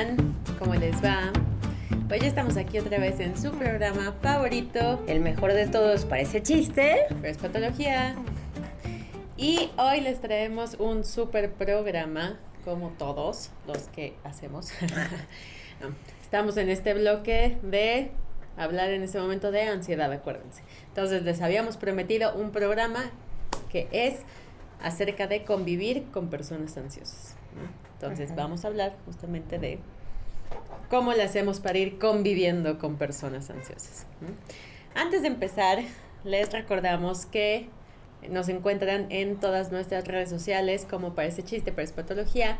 están? ¿Cómo les va? Pues ya estamos aquí otra vez en su programa favorito. El mejor de todos parece chiste, pero es patología. Y hoy les traemos un super programa, como todos los que hacemos. Estamos en este bloque de hablar en este momento de ansiedad, acuérdense. Entonces les habíamos prometido un programa que es acerca de convivir con personas ansiosas. Entonces vamos a hablar justamente de cómo le hacemos para ir conviviendo con personas ansiosas. Antes de empezar, les recordamos que nos encuentran en todas nuestras redes sociales como Parece Chiste, Parece Patología,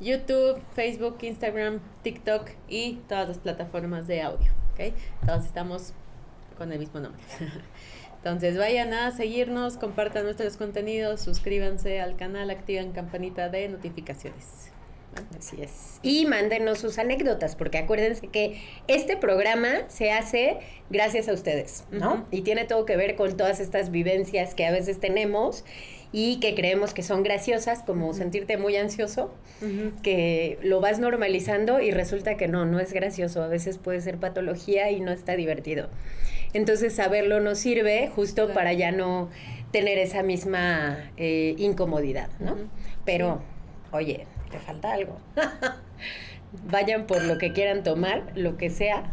YouTube, Facebook, Instagram, TikTok y todas las plataformas de audio, ¿ok? Todos estamos con el mismo nombre. Entonces vayan a seguirnos, compartan nuestros contenidos, suscríbanse al canal, activen campanita de notificaciones. Así es. Y mándenos sus anécdotas, porque acuérdense que este programa se hace gracias a ustedes, ¿no? Uh-huh. Y tiene todo que ver con todas estas vivencias que a veces tenemos y que creemos que son graciosas, como sentirte muy ansioso, que lo vas normalizando y resulta que no es gracioso. A veces puede ser patología y no está divertido. Entonces saberlo nos sirve justo para ya no tener esa misma incomodidad, ¿no? Pero, oye, te falta algo. Vayan por lo que quieran tomar, lo que sea.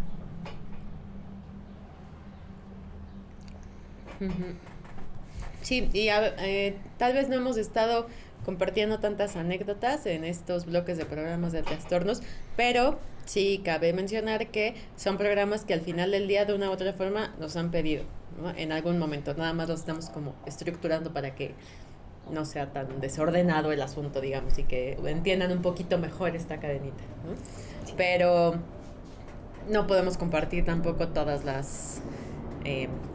Sí, y tal vez no hemos estado compartiendo tantas anécdotas en estos bloques de programas de trastornos, pero sí cabe mencionar que son programas que al final del día de una u otra forma nos han pedido, ¿no? En algún momento, nada más los estamos como estructurando para que no sea tan desordenado el asunto, digamos, y que entiendan un poquito mejor esta cadenita, ¿no? Sí. Pero no podemos compartir tampoco todas las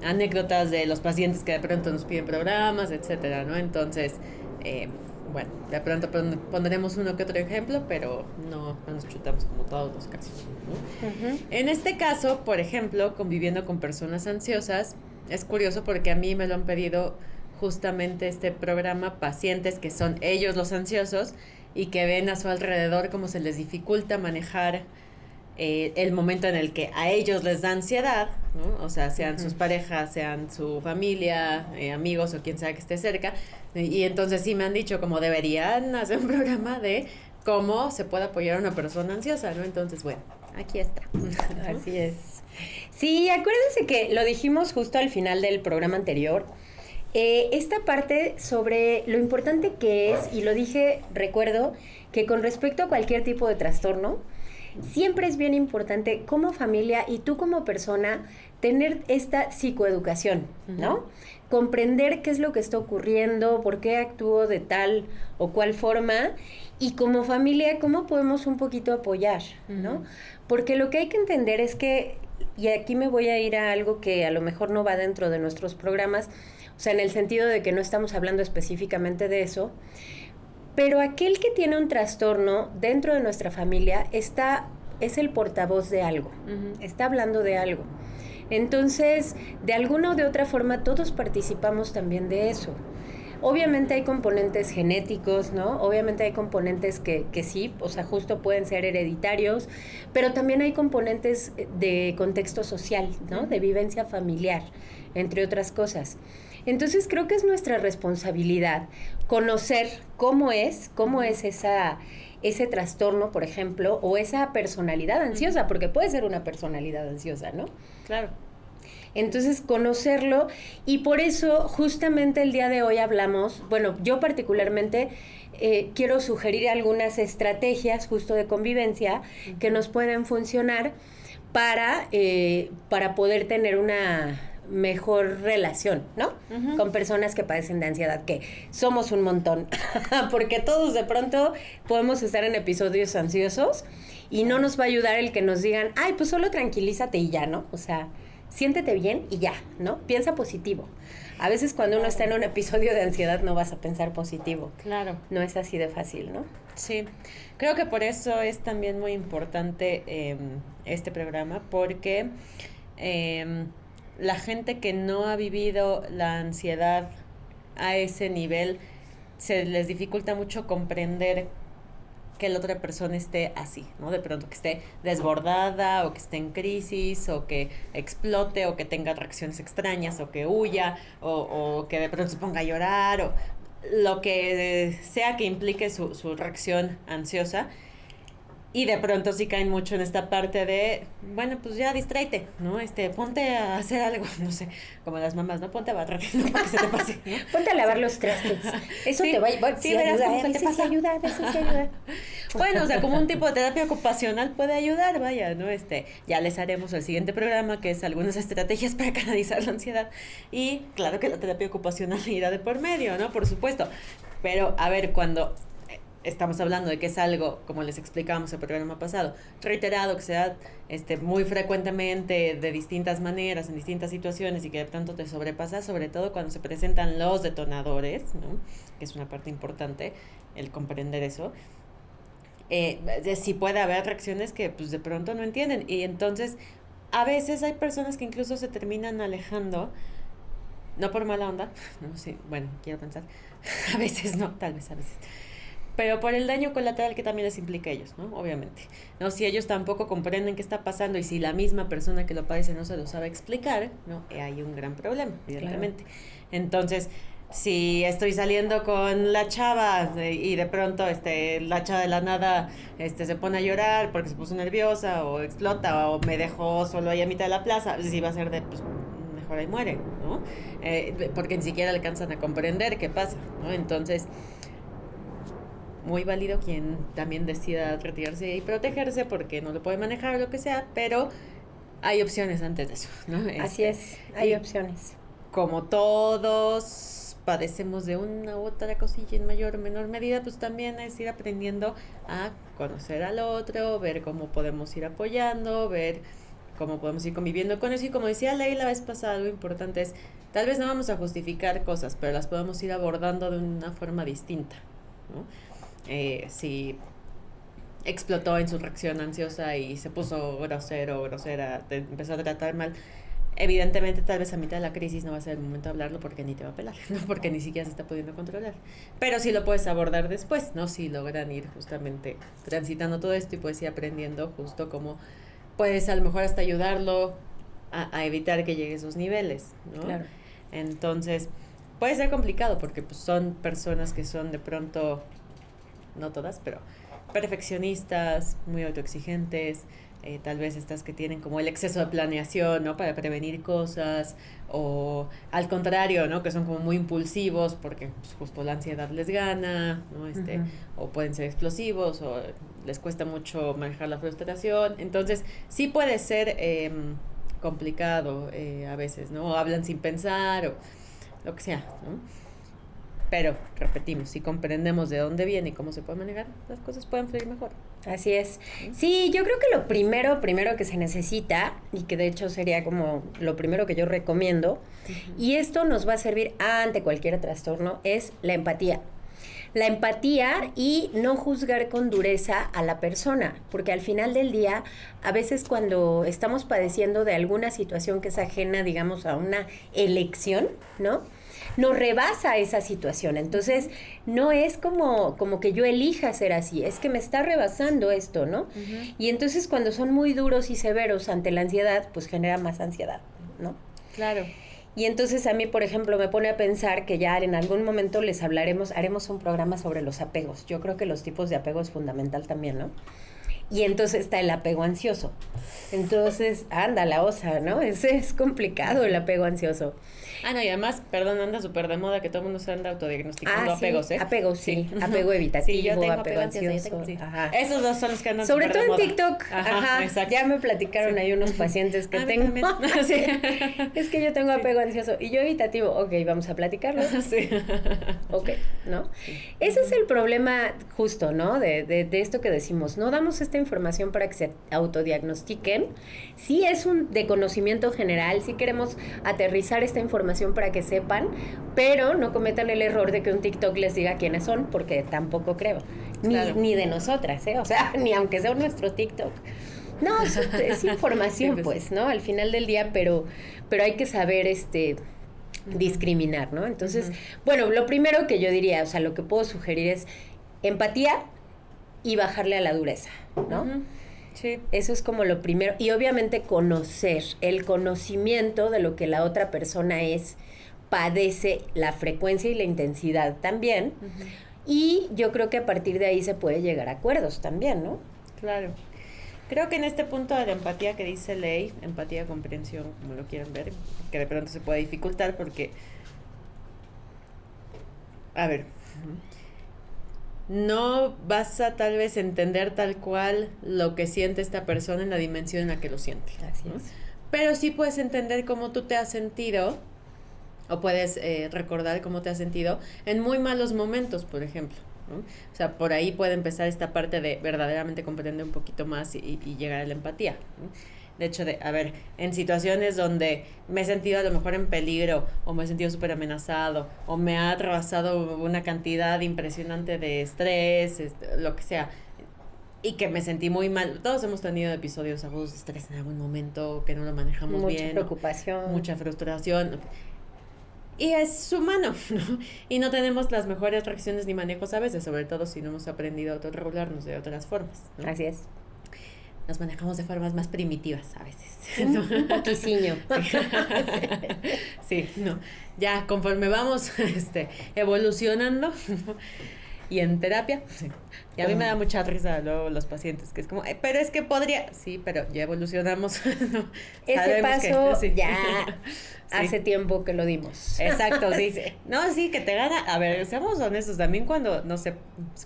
anécdotas de los pacientes que de pronto nos piden programas, etcétera, ¿no? Entonces, bueno, de pronto pondremos uno que otro ejemplo, pero no nos chutamos como todos los casos, ¿no? En este caso, por ejemplo, conviviendo con personas ansiosas, es curioso porque a mí me lo han pedido justamente este programa pacientes que son ellos los ansiosos y que ven a su alrededor cómo se les dificulta manejar el momento en el que a ellos les da ansiedad, ¿no? O sea, sean sus parejas, sean su familia, amigos o quien sea que esté cerca. Y entonces sí me han dicho como deberían hacer un programa de cómo se puede apoyar a una persona ansiosa, ¿no? Entonces, bueno, aquí está. Así es. Sí, acuérdense que lo dijimos justo al final del programa anterior. Esta parte sobre lo importante que es, y lo dije, recuerdo, que con respecto a cualquier tipo de trastorno, siempre es bien importante como familia y tú como persona tener esta psicoeducación, ¿no? Comprender qué es lo que está ocurriendo, por qué actúo de tal o cual forma y como familia cómo podemos un poquito apoyar, ¿no? Porque lo que hay que entender es que, y aquí me voy a ir a algo que a lo mejor no va dentro de nuestros programas, o sea, en el sentido de que no estamos hablando específicamente de eso, pero aquel que tiene un trastorno dentro de nuestra familia es el portavoz de algo, está hablando de algo. Entonces, de alguna o de otra forma, todos participamos también de eso. Obviamente hay componentes genéticos, ¿no? Obviamente hay componentes que sí, o sea, justo pueden ser hereditarios, pero también hay componentes de contexto social, ¿no? De vivencia familiar, entre otras cosas. Entonces creo que es nuestra responsabilidad conocer cómo es ese trastorno, por ejemplo, o esa personalidad ansiosa, porque puede ser una personalidad ansiosa, ¿no? Claro. Entonces conocerlo, y por eso justamente el día de hoy hablamos, bueno, yo particularmente quiero sugerir algunas estrategias justo de convivencia que nos pueden funcionar para poder tener una mejor relación, ¿no? Con personas que padecen de ansiedad, que somos un montón, porque todos de pronto podemos estar en episodios ansiosos y no nos va a ayudar el que nos digan, ay, pues solo tranquilízate y ya, ¿no? O sea, siéntete bien y ya, ¿no? Piensa positivo. A veces cuando uno está en un episodio de ansiedad no vas a pensar positivo. Claro. No es así de fácil, ¿no? Sí, creo que por eso es también muy importante este programa, porque la gente que no ha vivido la ansiedad a ese nivel se les dificulta mucho comprender que la otra persona esté así, ¿no? De pronto que esté desbordada o que esté en crisis o que explote o que tenga reacciones extrañas o que huya o que de pronto se ponga a llorar o lo que sea que implique su reacción ansiosa. Y de pronto sí caen mucho en esta parte de, bueno, pues ya distráete, ¿no? Ponte a hacer algo, no sé, como las mamás, ¿no? Ponte a barrer, ¿no? Para que se te pase, ¿no? Ponte a lavar los trastes. Eso sí, te va a sí, verás cómo se te pasa. Ayuda. Bueno, o sea, como un tipo de terapia ocupacional puede ayudar, vaya, ¿no? Ya les haremos el siguiente programa, que es algunas estrategias para canalizar la ansiedad. Y claro que la terapia ocupacional irá de por medio, ¿no? Por supuesto. Pero, a ver, cuando estamos hablando de que es algo, como les explicábamos el programa pasado, reiterado, que se da muy frecuentemente, de distintas maneras, en distintas situaciones, y que de pronto te sobrepasa, sobre todo cuando se presentan los detonadores, ¿no? Que es una parte importante, el comprender eso. Sí puede haber reacciones que pues de pronto no entienden, y entonces a veces hay personas que incluso se terminan alejando, no por mala onda, no, sí, bueno, quiero pensar, a veces no, tal vez a veces, pero por el daño colateral que también les implica a ellos, ¿no? Obviamente, ¿no? Si ellos tampoco comprenden qué está pasando y si la misma persona que lo padece no se lo sabe explicar, ¿no? Hay un gran problema, evidentemente. Claro. Entonces, si estoy saliendo con la chava y de pronto la chava de la nada se pone a llorar porque se puso nerviosa o explota o me dejó solo ahí a mitad de la plaza, sí va a ser de, pues, mejor ahí muere, ¿no? Porque ni siquiera alcanzan a comprender qué pasa, ¿no? Entonces, muy válido quien también decida retirarse y protegerse porque no lo puede manejar o lo que sea, pero hay opciones antes de eso, ¿no? Así es, hay opciones. Como todos padecemos de una u otra cosilla en mayor o menor medida, pues también es ir aprendiendo a conocer al otro, ver cómo podemos ir apoyando, ver cómo podemos ir conviviendo con eso. Y como decía Ley la vez pasada, algo importante es, tal vez no vamos a justificar cosas, pero las podemos ir abordando de una forma distinta, ¿no? Si explotó en su reacción ansiosa y se puso grosera, te empezó a tratar mal, evidentemente tal vez a mitad de la crisis no va a ser el momento de hablarlo porque ni te va a pelar, ¿no? Porque ni siquiera se está pudiendo controlar. Pero sí lo puedes abordar después, ¿no? Si logran ir justamente transitando todo esto y puedes ir aprendiendo justo cómo puedes a lo mejor hasta ayudarlo a evitar que llegue a esos niveles, ¿no? Claro. Entonces, puede ser complicado porque pues, son personas que son de pronto, no todas, pero perfeccionistas, muy autoexigentes, tal vez estas que tienen como el exceso de planeación, ¿no? Para prevenir cosas, o al contrario, ¿no? Que son como muy impulsivos porque pues, justo la ansiedad les gana, ¿no? O pueden ser explosivos, o les cuesta mucho manejar la frustración. Entonces, sí puede ser complicado a veces, ¿no? O hablan sin pensar, o lo que sea, ¿no? Pero, repetimos, si comprendemos de dónde viene y cómo se puede manejar, las cosas pueden fluir mejor. Así es. Sí, yo creo que lo primero que se necesita, y que de hecho sería como lo primero que yo recomiendo, y esto nos va a servir ante cualquier trastorno, es la empatía. La empatía y no juzgar con dureza a la persona, porque al final del día, a veces cuando estamos padeciendo de alguna situación que es ajena, digamos, a una elección, ¿no? Nos rebasa esa situación. Entonces, no es como que yo elija ser así, es que me está rebasando esto, ¿no? Uh-huh. Y entonces, cuando son muy duros y severos ante la ansiedad, pues genera más ansiedad, ¿no? Claro. Y entonces a mí, por ejemplo, me pone a pensar que ya en algún momento haremos un programa sobre los apegos. Yo creo que los tipos de apego es fundamental también, ¿no? Y entonces está el apego ansioso. Entonces, anda la osa, ¿no? Ese es complicado, el apego ansioso. Ah, no, y además, perdón, anda súper de moda que todo el mundo se anda autodiagnosticando apegos, ¿eh? Apegos, sí. Apego evitativo, sí, yo tengo apego ansioso. Sí. Ajá. Esos dos son los que andan sobre todo en moda. TikTok. Ajá. Exacto. Ya me platicaron ahí unos pacientes que tengo. Sí. Es que yo tengo apego ansioso y yo evitativo. Ok, vamos a platicarlo. Sí. Ok, ¿no? Sí. Ese es el problema justo, ¿no? De esto que decimos. No damos esta información para que se autodiagnostiquen. Sí es de conocimiento general, sí queremos aterrizar esta información para que sepan, pero no cometan el error de que un TikTok les diga quiénes son, porque tampoco creo. Ni de nosotras, ¿eh? O sea, ni aunque sea nuestro TikTok. No, es información, pues, ¿no? Al final del día, pero hay que saber discriminar, ¿no? Entonces, bueno, lo primero que yo diría, o sea, lo que puedo sugerir es empatía y bajarle a la dureza, ¿no? Ujú. Sí. Eso es como lo primero. Y obviamente conocer, el conocimiento de lo que la otra persona es, padece, la frecuencia y la intensidad también. Ujú. Y yo creo que a partir de ahí se puede llegar a acuerdos también, ¿no? Claro. Creo que en este punto de la empatía que dice Ley, empatía, comprensión, como lo quieran ver, que de pronto se puede dificultar porque, a ver, no vas a tal vez entender tal cual lo que siente esta persona en la dimensión en la que lo siente. Así ¿no? es. Pero sí puedes entender cómo tú te has sentido, o puedes recordar cómo te has sentido en muy malos momentos, por ejemplo. ¿no? O sea, por ahí puede empezar esta parte de verdaderamente comprender un poquito más y llegar a la empatía. ¿no? De hecho, a ver, en situaciones donde me he sentido a lo mejor en peligro, o me he sentido súper amenazado, o me ha atravesado una cantidad impresionante de estrés, lo que sea, y que me sentí muy mal. Todos hemos tenido episodios agudos de estrés en algún momento, que no lo manejamos bien. Mucha preocupación. Mucha frustración. Y es humano, ¿no? Y no tenemos las mejores reacciones ni manejos a veces, sobre todo si no hemos aprendido a autorregularnos de otras formas, ¿no? Así es. Nos manejamos de formas más primitivas a veces. Un poquiciño. Sí, no. Ya conforme vamos evolucionando, ¿no? Y en terapia, sí. Y a mí me da mucha risa luego los pacientes, que es como, pero es que podría, sí, pero ya evolucionamos. ¿no? Ese Sabemos paso sí. ya Sí. hace tiempo que lo dimos. Exacto, sí. Sí. No, sí, que te gana. A ver, seamos honestos, también cuando, no sé,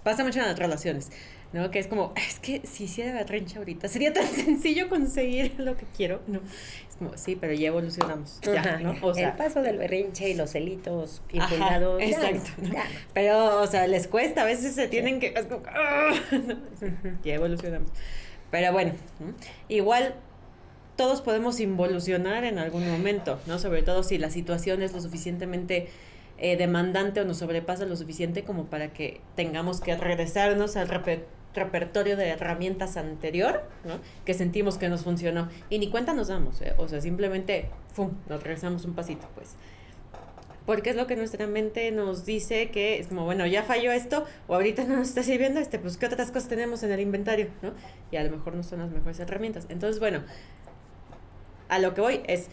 pasa mucho en las relaciones, ¿no? Que es como, es que si hiciera la trencha ahorita, sería tan sencillo conseguir lo que quiero, ¿no? Es como, sí, pero ya evolucionamos, ya, Ajá. ¿no? O sea, el paso del berrinche y los celitos ajá, infundados. ya, exacto, ¿no? ya. Pero, o sea, les cuesta, a veces se tienen que, es como, ¿no? Ya evolucionamos. Pero bueno, ¿no? Igual todos podemos involucionar en algún momento, ¿no? Sobre todo si la situación es lo suficientemente demandante o nos sobrepasa lo suficiente como para que tengamos que regresarnos al repertorio de herramientas anterior, ¿no? Que sentimos que nos funcionó. Y ni cuenta nos damos, ¿eh? O sea, simplemente, ¡fum!, nos regresamos un pasito, pues. Porque es lo que nuestra mente nos dice, que es como, bueno, ya falló esto, o ahorita no nos está sirviendo, pues ¿qué otras cosas tenemos en el inventario, no? Y a lo mejor no son las mejores herramientas. Entonces, bueno, a lo que voy es,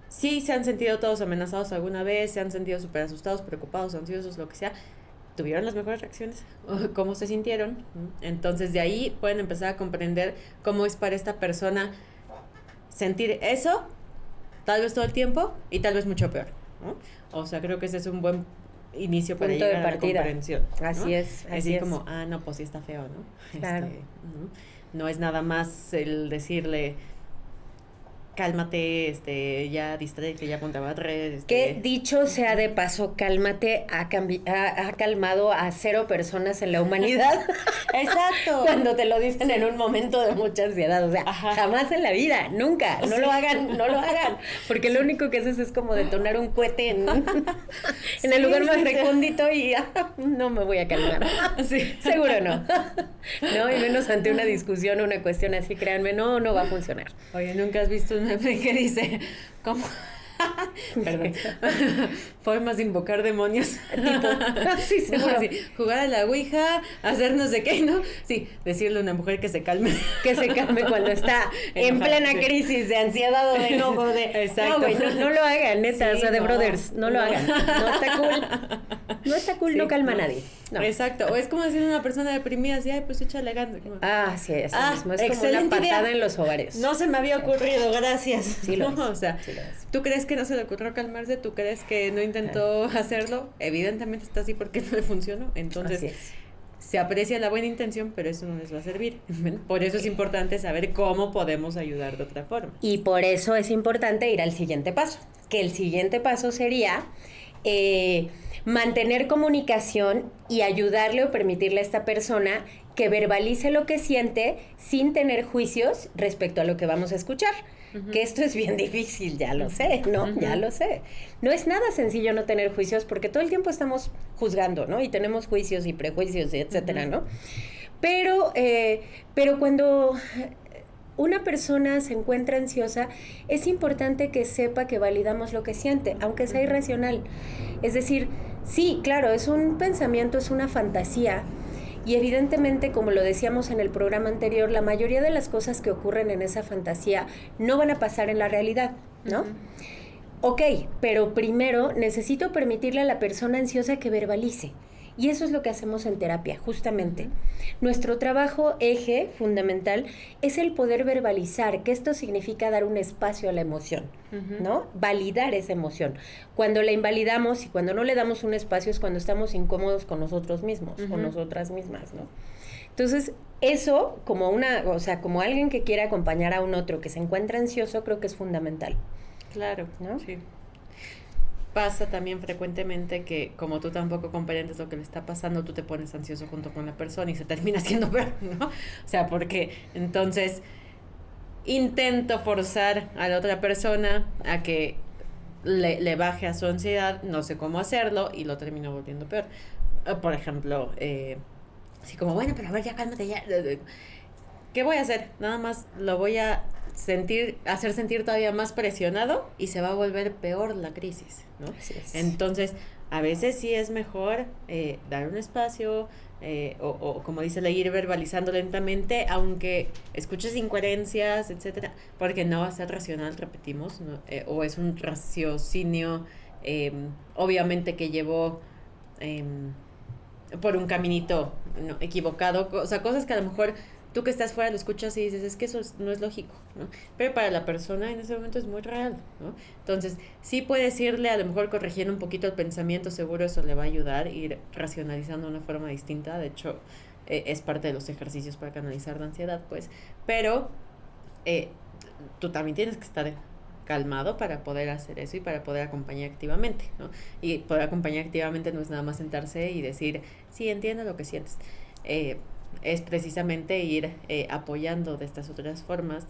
sí se han sentido todos amenazados alguna vez, se han sentido súper asustados, preocupados, ansiosos, lo que sea, ¿tuvieron las mejores reacciones? ¿Cómo se sintieron? Entonces, de ahí pueden empezar a comprender cómo es para esta persona sentir eso, tal vez todo el tiempo, y tal vez mucho peor, ¿no? O sea, creo que ese es un buen inicio para Punto de llegar a la partida. comprensión, ¿no? Así es, Así es. como, no, pues sí está feo, ¿no? Claro. No es nada más el decirle, cálmate, ya distráete, ya ponte a barrer. Que dicho sea de paso, cálmate, ha calmado a 0 personas en la humanidad. Exacto. Cuando te lo dicen en un momento de mucha ansiedad. O sea, Ajá. jamás en la vida, nunca. No Sí. lo hagan, no lo hagan. Porque lo único que haces es como detonar un cohete en el lugar más recóndito y no me voy a calmar. Sí. Seguro no. No, y menos ante una discusión o una cuestión así, créanme, no va a funcionar. Oye, ¿nunca has visto un meme que dice, cómo? Perdón. Formas de invocar demonios. Tipo, sí, seguro. No, sí, jugar a la ouija, hacer no sé qué, ¿no? Sí, decirle a una mujer que se calme. Que se calme cuando está en Enojada, plena sí. crisis de ansiedad o de enojo. Exacto. No, güey, no lo hagan, neta, Sí, o sea, de no, brothers, no lo hagan. No está cool. No está cool, Sí, no calma no. a nadie. No. Exacto. O es como decir a una persona deprimida, así, pues échale ganas. Sí, eso mismo. Es como excelente una patada idea. en los ovarios. No se me había ocurrido, gracias. Sí lo ¿no? es, O sea, sí lo es. ¿tú crees que no se le ocurrió calmarse? ¿Tú crees que no intentó hacerlo? Evidentemente está así porque no le funcionó. Entonces, Así es. se aprecia la buena intención, pero eso no les va a servir. Por eso es importante saber cómo podemos ayudar de otra forma. Y por eso es importante ir al siguiente paso. Que el siguiente paso sería mantener comunicación y ayudarle o permitirle a esta persona que verbalice lo que siente sin tener juicios respecto a lo que vamos a escuchar. Ujú. Que esto es bien difícil, ya lo sé, ¿no? Ujú. Ya lo sé. No es nada sencillo no tener juicios porque todo el tiempo estamos juzgando, ¿no? Y tenemos juicios y prejuicios, etcétera, Ujú. ¿no? Pero cuando una persona se encuentra ansiosa, es importante que sepa que validamos lo que siente, aunque sea irracional. Es decir, sí, claro, es un pensamiento, es una fantasía, Y evidentemente, como lo decíamos en el programa anterior, la mayoría de las cosas que ocurren en esa fantasía no van a pasar en la realidad, ¿no? Ok, pero primero necesito permitirle a la persona ansiosa que verbalice. Y eso es lo que hacemos en terapia, justamente. Nuestro trabajo eje fundamental es el poder verbalizar, que esto significa dar un espacio a la emoción, ¿no? Validar esa emoción. Cuando la invalidamos y cuando no le damos un espacio es cuando estamos incómodos con nosotros mismos o nosotras mismas, ¿no? Entonces, eso como alguien que quiere acompañar a un otro que se encuentra ansioso, creo que es fundamental. Claro, ¿no? Sí. Pasa también frecuentemente que como tú tampoco comprendes lo que le está pasando, tú te pones ansioso junto con la persona y se termina siendo peor, ¿no? O sea, porque entonces intento forzar a la otra persona a que le baje a su ansiedad, no sé cómo hacerlo y lo termino volviendo peor. Por ejemplo, así como, bueno, pero a ver, ya cálmate, ya. ¿Qué voy a hacer? Nada más lo voy a hacer sentir todavía más presionado y se va a volver peor la crisis, ¿no? Así es. Entonces, a veces sí es mejor dar un espacio o como dice Ley, ir verbalizando lentamente, aunque escuches incoherencias, etcétera, porque no va a ser racional, repetimos, ¿no? O es un raciocinio obviamente que llevó por un caminito, ¿no?, equivocado, o sea, cosas que a lo mejor tú que estás fuera lo escuchas y dices, es que eso no es lógico, ¿no? Pero para la persona en ese momento es muy real, ¿no? Entonces, sí puedes irle a lo mejor corrigiendo un poquito el pensamiento, seguro eso le va a ayudar, ir racionalizando de una forma distinta, de hecho, es parte de los ejercicios para canalizar la ansiedad, pues, pero tú también tienes que estar calmado para poder hacer eso y para poder acompañar activamente, ¿no? Y poder acompañar activamente no es nada más sentarse y decir, sí, entiendo lo que sientes, es precisamente ir apoyando de estas otras formas,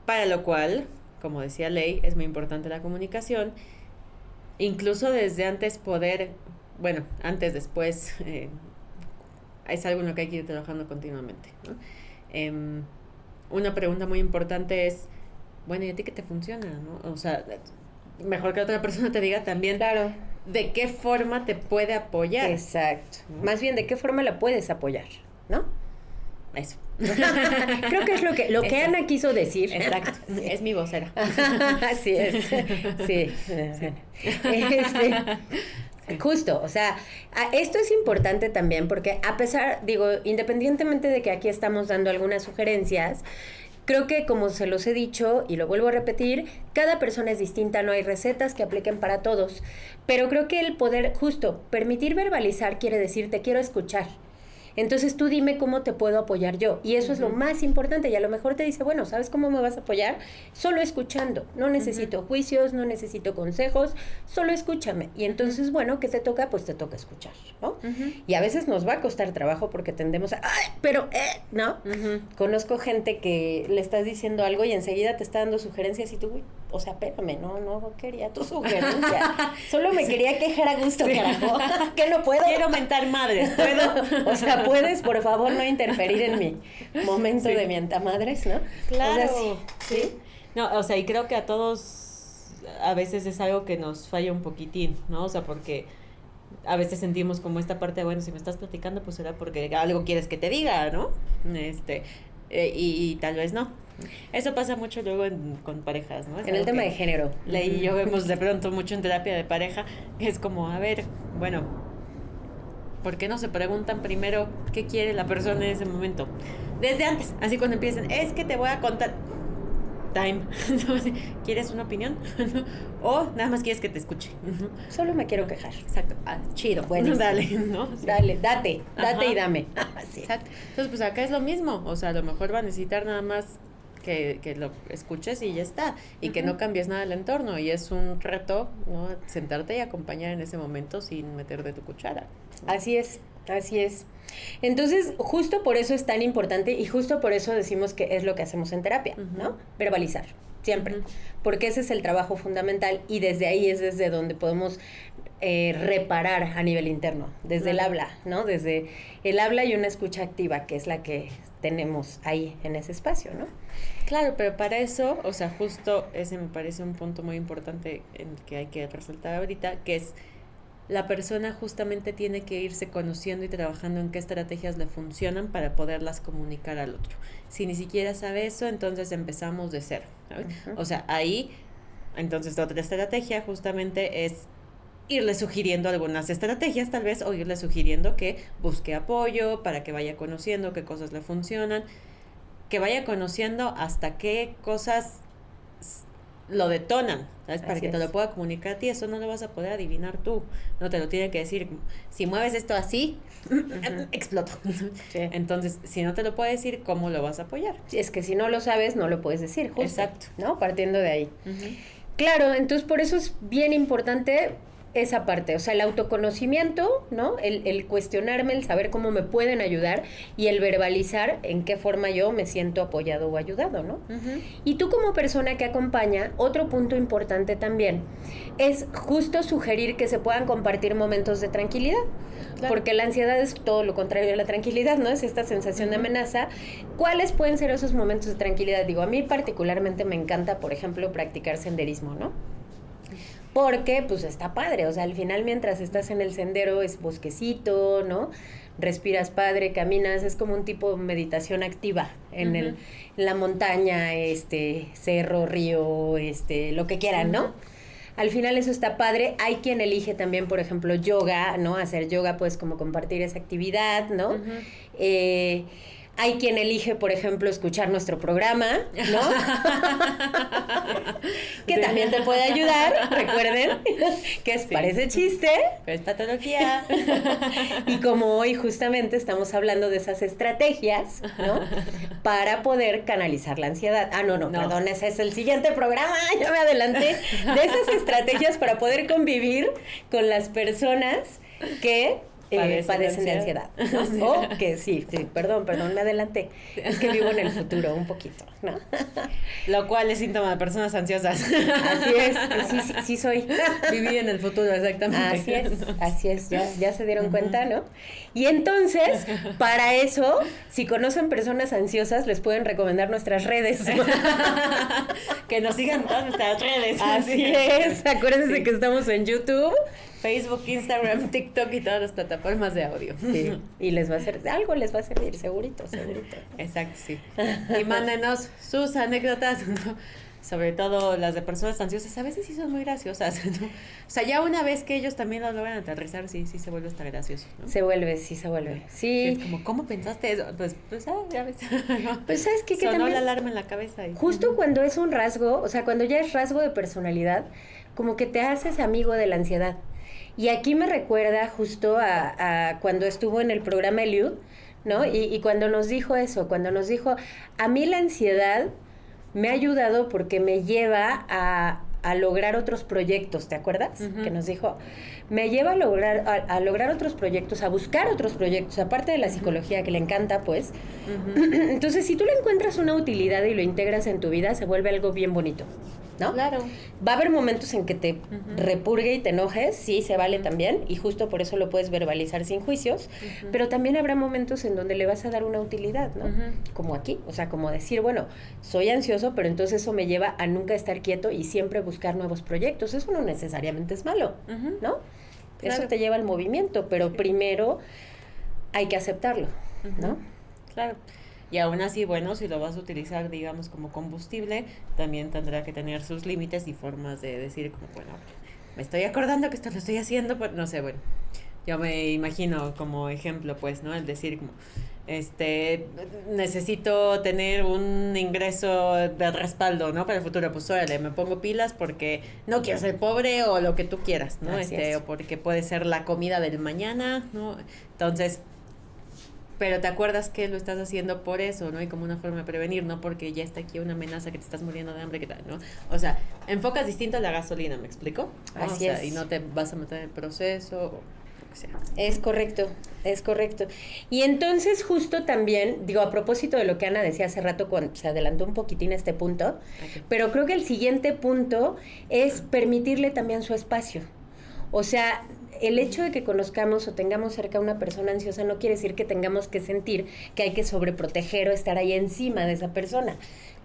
para lo cual, como decía Ley, es muy importante la comunicación, incluso desde antes poder, bueno, antes, después, es algo en lo que hay que ir trabajando continuamente, ¿no? Una pregunta muy importante es, bueno, ¿y a ti qué te funciona, no? O sea, mejor que otra persona te diga también, claro, de qué forma te puede apoyar. Exacto. Más bien, ¿de qué forma la puedes apoyar? ¿No? Eso. Creo que es lo que Ana quiso decir. Exacto. Sí. Es mi vocera. Así es. Sí. Justo, o sea, esto es importante también porque a pesar, digo, independientemente de que aquí estamos dando algunas sugerencias, creo que como se los he dicho y lo vuelvo a repetir, cada persona es distinta, no hay recetas que apliquen para todos, pero creo que el poder, justo, permitir verbalizar quiere decir te quiero escuchar. Entonces tú dime cómo te puedo apoyar yo. Y eso es lo más importante. Y a lo mejor te dice, bueno, ¿sabes cómo me vas a apoyar? Solo escuchando. No necesito juicios, no necesito consejos, solo escúchame. Y entonces, bueno, ¿qué te toca? Pues te toca escuchar, ¿no? Y a veces nos va a costar trabajo porque tendemos a, ¡ay, pero, ¿no? Conozco gente que le estás diciendo algo y enseguida te está dando sugerencias y tú, uy, o sea, espérame, no quería tu sugerencia. Solo me quería quejar a gusto, carajo. Que no puedo. Quiero mentar madres, ¿puedo? O sea, puedes, por favor, no interferir en mi momento de mientamadres, ¿no? Claro. O sea, sí. No, o sea, y creo que a todos a veces es algo que nos falla un poquitín, ¿no? O sea, porque a veces sentimos como esta parte de, bueno, si me estás platicando, pues será porque algo quieres que te diga, ¿no? Y tal vez no. Eso pasa mucho luego con parejas, ¿no? En el tema de género. Ley y yo vemos de pronto mucho en terapia de pareja, es como, a ver, bueno, ¿por qué no se preguntan primero qué quiere la persona en ese momento? Desde antes, así cuando empiezan, es que te voy a contar. Time. ¿Quieres una opinión? O nada más quieres que te escuche. Solo me quiero quejar. Exacto. Chido. Bueno, dale, ¿no? Sí. Dale, date y dame. Sí. Exacto. Entonces, pues acá es lo mismo. O sea, a lo mejor va a necesitar nada más que lo escuches y ya está. Y que no cambies nada del entorno. Y es un reto, ¿no? Sentarte y acompañar en ese momento sin meter de tu cuchara. Así es. Entonces, justo por eso es tan importante y justo por eso decimos que es lo que hacemos en terapia, ¿no? Verbalizar, siempre. Porque ese es el trabajo fundamental y desde ahí es desde donde podemos reparar a nivel interno, desde el habla, ¿no? Desde el habla y una escucha activa, que es la que tenemos ahí en ese espacio, ¿no? Claro, pero para eso, o sea, justo ese me parece un punto muy importante en que hay que resaltar ahorita, que es la persona justamente tiene que irse conociendo y trabajando en qué estrategias le funcionan para poderlas comunicar al otro. Si ni siquiera sabe eso, entonces empezamos de cero, ¿sabes? Ujú. O sea, ahí, entonces otra estrategia justamente es irle sugiriendo algunas estrategias tal vez, o irle sugiriendo que busque apoyo para que vaya conociendo qué cosas le funcionan, que vaya conociendo hasta qué cosas lo detonan, ¿sabes? Para que te lo pueda comunicar a ti. Eso no lo vas a poder adivinar tú, no te lo tiene que decir. Si mueves esto así, exploto. Sí. Entonces, si no te lo puede decir, ¿cómo lo vas a apoyar? Es que si no lo sabes, no lo puedes decir, justo. Exacto. ¿No? Partiendo de ahí. Uh-huh. Claro, entonces por eso es bien importante esa parte, o sea, el autoconocimiento, ¿no? El cuestionarme, el saber cómo me pueden ayudar y el verbalizar en qué forma yo me siento apoyado o ayudado, ¿no? Uh-huh. Y tú como persona que acompaña, otro punto importante también es justo sugerir que se puedan compartir momentos de tranquilidad. Claro. Porque la ansiedad es todo lo contrario a la tranquilidad, ¿no? Es esta sensación de amenaza. ¿Cuáles pueden ser esos momentos de tranquilidad? Digo, a mí particularmente me encanta, por ejemplo, practicar senderismo, ¿no? Porque, pues, está padre. O sea, al final, mientras estás en el sendero, es bosquecito, ¿no? Respiras padre, caminas. Es como un tipo de meditación activa en en la montaña, cerro, río, lo que quieran, ¿no? Al final eso está padre. Hay quien elige también, por ejemplo, yoga, ¿no? Hacer yoga, pues, como compartir esa actividad, ¿no? Hay quien elige, por ejemplo, escuchar nuestro programa, ¿no? Que también te puede ayudar, recuerden, que parece chiste, pero es patología. Y como hoy justamente estamos hablando de esas estrategias, ¿no? Para poder canalizar la ansiedad. No, perdón, ese es el siguiente programa, ya me adelanté. De esas estrategias para poder convivir con las personas que padecen de ansiedad, ¿no? Sí. O que sí, perdón, me adelanté. Es que vivo en el futuro un poquito, ¿no? Lo cual es síntoma de personas ansiosas. Así es, sí soy. Viví en el futuro, exactamente. Así es, ya se dieron cuenta, ¿no? Y entonces, para eso, si conocen personas ansiosas, les pueden recomendar nuestras redes. Que nos sigan todas nuestras redes. Así es, acuérdense que estamos en YouTube, Facebook, Instagram, TikTok y todas las plataformas de audio. Sí, y les va a servir, algo les va a servir, segurito. Exacto, sí. Y mándenos sus anécdotas, ¿no? Sobre todo las de personas ansiosas, a veces sí son muy graciosas, ¿no? O sea, ya una vez que ellos también lo logran aterrizar, sí se vuelve hasta gracioso, ¿no? Se vuelve. Sí. Es como, ¿cómo pensaste eso? Pues ya ves. Pues, ¿sabes qué? Que sonó también, la alarma en la cabeza. Justo cuando es un rasgo, o sea, cuando ya es rasgo de personalidad, como que te haces amigo de la ansiedad. Y aquí me recuerda justo a cuando estuvo en el programa Eliud, ¿no? Y cuando nos dijo eso, a mí la ansiedad me ha ayudado porque me lleva a lograr otros proyectos, ¿te acuerdas? Que nos dijo, me lleva a lograr otros proyectos, a buscar otros proyectos, aparte de la psicología que le encanta, pues. Entonces, si tú le encuentras una utilidad y lo integras en tu vida, se vuelve algo bien bonito, ¿no? Claro. Va a haber momentos en que te repurgue y te enojes, sí, se vale también, y justo por eso lo puedes verbalizar sin juicios, pero también habrá momentos en donde le vas a dar una utilidad, ¿no? Como aquí, o sea, como decir, bueno, soy ansioso, pero entonces eso me lleva a nunca estar quieto y siempre buscar nuevos proyectos. Eso no necesariamente es malo, ¿no? Claro. Eso te lleva al movimiento, pero primero hay que aceptarlo, ¿no? Claro. Y aún así, bueno, si lo vas a utilizar, digamos, como combustible, también tendrá que tener sus límites y formas de decir, como, bueno, me estoy acordando que esto lo estoy haciendo, pero no sé, bueno, yo me imagino como ejemplo, pues, ¿no? El decir, como, necesito tener un ingreso de respaldo, ¿no? Para el futuro, pues, órale, me pongo pilas porque no quiero ser pobre o lo que tú quieras, ¿no? O porque puede ser la comida del mañana, ¿no? Entonces, pero te acuerdas que lo estás haciendo por eso, ¿no? Y como una forma de prevenir, no porque ya está aquí una amenaza que te estás muriendo de hambre, ¿qué tal, no? O sea, enfocas distinto a la gasolina, ¿me explico? ¿No? Así es. Y no te vas a meter en el proceso o lo que sea. Es correcto. Y entonces justo también, digo, a propósito de lo que Ana decía hace rato, cuando se adelantó un poquitín este punto, pero creo que el siguiente punto es permitirle también su espacio. O sea, el hecho de que conozcamos o tengamos cerca a una persona ansiosa no quiere decir que tengamos que sentir que hay que sobreproteger o estar ahí encima de esa persona.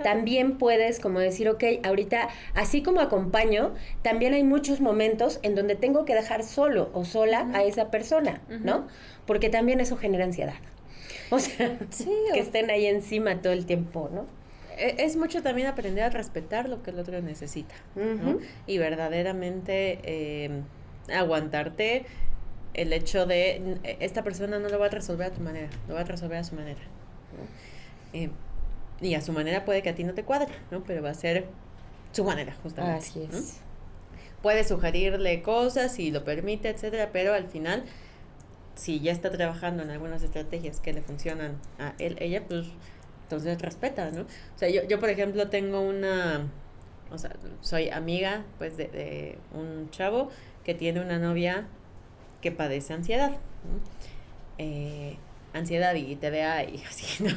También puedes como decir, ok, ahorita, así como acompaño, también hay muchos momentos en donde tengo que dejar solo o sola a esa persona, ¿no? Porque también eso genera ansiedad. O sea, que estén ahí encima todo el tiempo, ¿no? Es mucho también aprender a respetar lo que el otro necesita, ¿no? Y verdaderamente aguantarte el hecho de esta persona no lo va a resolver a tu manera, lo va a resolver a su manera, ¿no? Y a su manera puede que a ti no te cuadre, ¿no? Pero va a ser su manera, justamente. Así es. ¿No? Puedes sugerirle cosas si lo permite, etcétera, pero al final, si ya está trabajando en algunas estrategias que le funcionan a él, ella, pues, entonces respeta, ¿no? O sea, yo por ejemplo, tengo o sea, soy amiga, pues, de un chavo que tiene una novia que padece ansiedad, ¿no? Ansiedad y TDA y así, ¿no?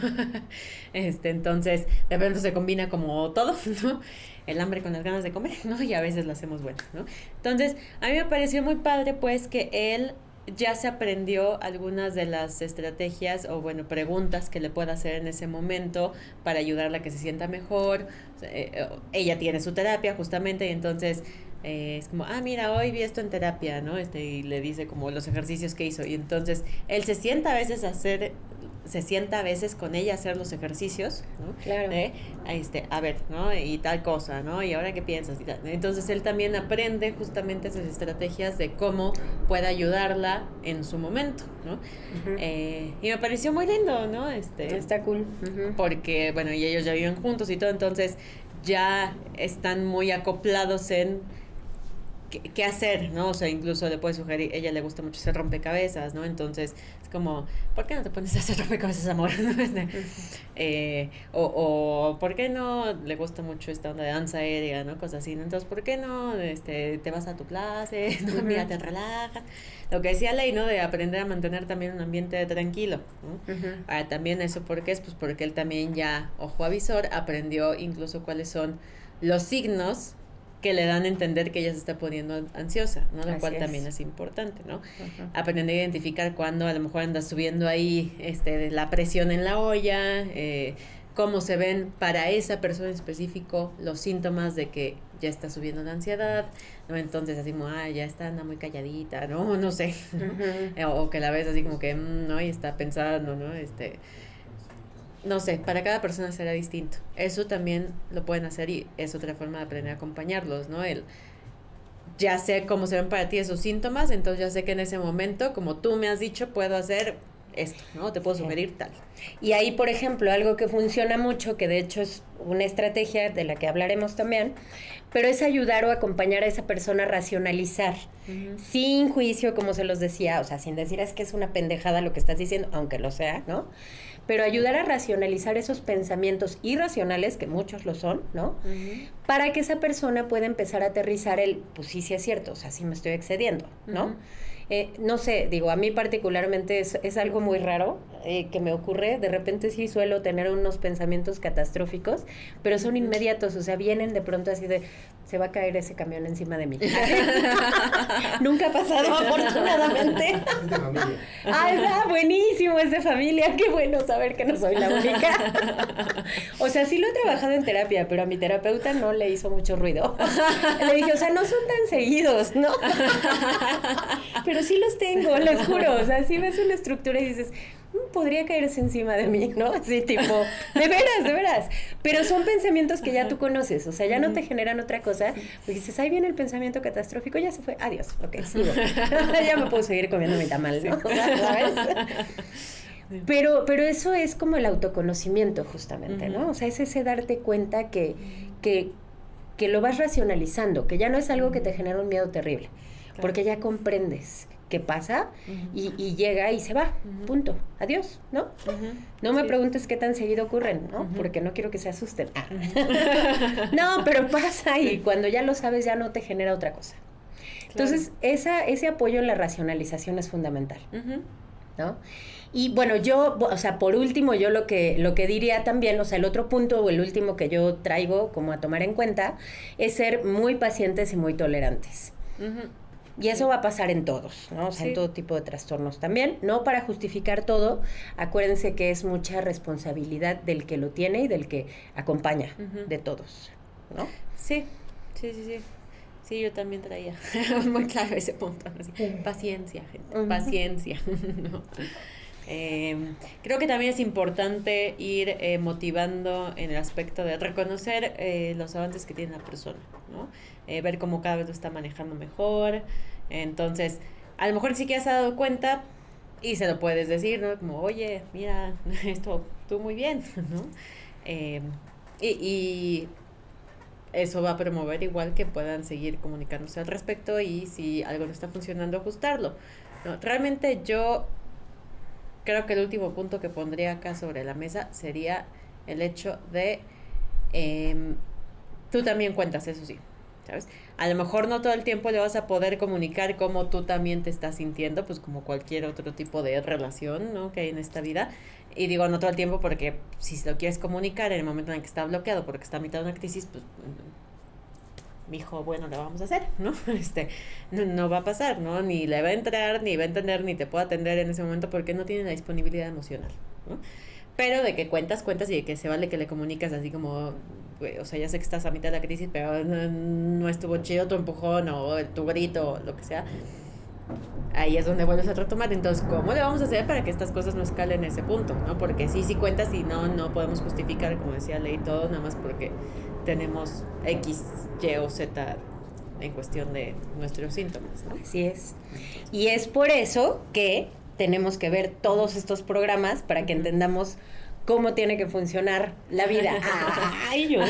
Entonces, de pronto se combina como todo, ¿no? El hambre con las ganas de comer, ¿no? Y a veces lo hacemos bueno, ¿no? Entonces, a mí me pareció muy padre, pues, que él ya se aprendió algunas de las estrategias o, bueno, preguntas que le pueda hacer en ese momento para ayudarla a que se sienta mejor. Ella tiene su terapia, justamente, y entonces es como, mira, hoy vi esto en terapia, ¿no? Y le dice como los ejercicios que hizo. Y entonces él se sienta a veces con ella a hacer los ejercicios, ¿no? Claro. A ver, ¿no? Y tal cosa, ¿no? Y ahora qué piensas y tal. Entonces él también aprende justamente esas estrategias de cómo puede ayudarla en su momento, ¿no? Y me pareció muy lindo, ¿no? Está cool. Porque, bueno, y ellos ya viven juntos y todo, entonces ya están muy acoplados en qué hacer, ¿no? O sea, incluso le puede sugerir, ella le gusta mucho hacer rompecabezas, ¿no? Entonces, es como, ¿por qué no te pones a hacer rompecabezas, amor? O ¿por qué no le gusta mucho esta onda de danza aérea, ¿no? Cosas así, ¿no? Entonces, ¿por qué no te vas a tu clase, ¿no? Mira, te relajas. Lo que decía Ley, ¿no? De aprender a mantener también un ambiente tranquilo, ¿no? También eso, ¿por qué es? Pues porque él también ya, ojo avisor, aprendió incluso cuáles son los signos que le dan a entender que ella se está poniendo ansiosa, ¿no? Lo cual también es importante, ¿no? Aprender a identificar cuándo a lo mejor anda subiendo ahí la presión en la olla, cómo se ven para esa persona en específico los síntomas de que ya está subiendo la ansiedad, ¿no? Entonces así como, ya anda muy calladita, ¿no? No sé, ¿no? O que la ves así como que, ¿no? Y está pensando, ¿no? No sé, para cada persona será distinto. Eso también lo pueden hacer y es otra forma de aprender a acompañarlos, ¿no? Ya sé cómo se ven para ti esos síntomas, entonces ya sé que en ese momento, como tú me has dicho, puedo hacer esto, ¿no? Te puedo sugerir tal. Y ahí, por ejemplo, algo que funciona mucho, que de hecho es una estrategia de la que hablaremos también, pero es ayudar o acompañar a esa persona a racionalizar, sin juicio, como se los decía, o sea, sin decir es que es una pendejada lo que estás diciendo, aunque lo sea, ¿no? Pero ayudar a racionalizar esos pensamientos irracionales, que muchos lo son, ¿no? Para que esa persona pueda empezar a aterrizar pues sí es cierto, o sea, sí me estoy excediendo, ¿no? No sé, digo, a mí particularmente es algo muy raro que me ocurre. De repente sí suelo tener unos pensamientos catastróficos, pero son inmediatos, o sea, vienen de pronto así de, se va a caer ese camión encima de mí. Nunca ha pasado, afortunadamente. Es de familia. Está buenísimo, es de familia, qué bueno saber que no soy la única. O sea, sí lo he trabajado en terapia, pero a mi terapeuta no le hizo mucho ruido. Le dije, o sea, no son tan seguidos, ¿no? Pero sí los tengo, les juro. O sea, sí ves una estructura y dices, podría caerse encima de mí, ¿no? Así tipo, de veras. Pero son pensamientos que ya tú conoces, o sea, ya no te generan otra cosa. Porque dices, ahí viene el pensamiento catastrófico, ya se fue, adiós, ok, sigo. Ya me puedo seguir comiendo mi tamal, ¿no? O sea, ¿sabes? Pero eso es como el autoconocimiento, justamente, ¿no? O sea, es ese darte cuenta que lo vas racionalizando, que ya no es algo que te genera un miedo terrible, porque ya comprendes qué pasa y llega y se va, punto, adiós, ¿no? No me preguntes qué tan seguido ocurren, ¿no? Porque no quiero que se asusten. No, pero pasa y cuando ya lo sabes ya no te genera otra cosa. Entonces, ese apoyo en la racionalización es fundamental, ¿no? Y bueno, yo, o sea, por último, yo lo que diría también, o sea, el otro punto o el último que yo traigo como a tomar en cuenta es ser muy pacientes y muy tolerantes. Y eso va a pasar en todos, ¿no? O sea, en todo tipo de trastornos también. No para justificar todo, acuérdense que es mucha responsabilidad del que lo tiene y del que acompaña de todos, ¿no? Sí. Sí, yo también traía muy claro ese punto. Así. Paciencia, gente, paciencia. ¿No? Creo que también es importante ir motivando en el aspecto de reconocer los avances que tiene la persona, ¿no? Ver cómo cada vez lo está manejando mejor. Entonces, a lo mejor sí que has dado cuenta y se lo puedes decir, ¿no? Como, oye, mira, esto tú muy bien, ¿no? Y eso va a promover igual que puedan seguir comunicándose al respecto y si algo no está funcionando, ajustarlo, ¿no? Realmente yo creo que el último punto que pondría acá sobre la mesa sería el hecho de tú también cuentas, eso sí, ¿sabes? A lo mejor no todo el tiempo le vas a poder comunicar cómo tú también te estás sintiendo, pues como cualquier otro tipo de relación, ¿no? Que hay en esta vida. Y digo no todo el tiempo porque si lo quieres comunicar en el momento en el que está bloqueado porque está a mitad de una crisis, pues mijo, bueno, lo vamos a hacer, ¿no? No va a pasar, ¿no? Ni le va a entrar, ni va a entender, ni te puede atender en ese momento porque no tiene la disponibilidad emocional, ¿no? Pero de que cuentas y de que se vale que le comunicas así como, o sea, ya sé que estás a mitad de la crisis, pero no estuvo chido tu empujón o tu grito o lo que sea. Ahí es donde vuelves a retomar. Entonces, ¿cómo le vamos a hacer para que estas cosas no escalen en ese punto, ¿no? Porque sí cuentas y no podemos justificar, como decía Ley, todo nada más porque tenemos X, Y o Z en cuestión de nuestros síntomas, ¿no? Así es. Y es por eso que tenemos que ver todos estos programas para que entendamos cómo tiene que funcionar la vida. ¡Ay, yo!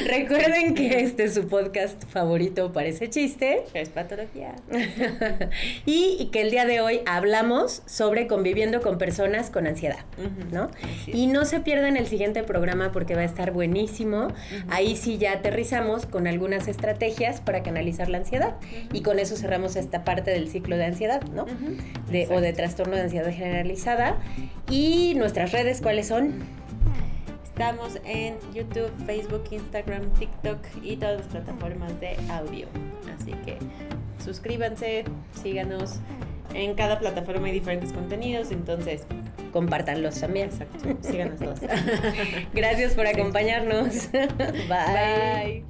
Recuerden que este es su podcast favorito, Parece Chiste. Es patología. Y que el día de hoy hablamos sobre conviviendo con personas con ansiedad, ¿no? Y no se pierdan el siguiente programa porque va a estar buenísimo. Ahí sí ya aterrizamos con algunas estrategias para canalizar la ansiedad. Y con eso cerramos esta parte del ciclo de ansiedad, ¿no? O de trastorno de ansiedad generalizada. Y nuestras redes, ¿cuáles son? Estamos en YouTube, Facebook, Instagram, TikTok y todas las plataformas de audio. Así que suscríbanse, síganos. En cada plataforma hay diferentes contenidos, entonces compártanlos también. Exacto, síganos todos. Gracias por acompañarnos. Bye.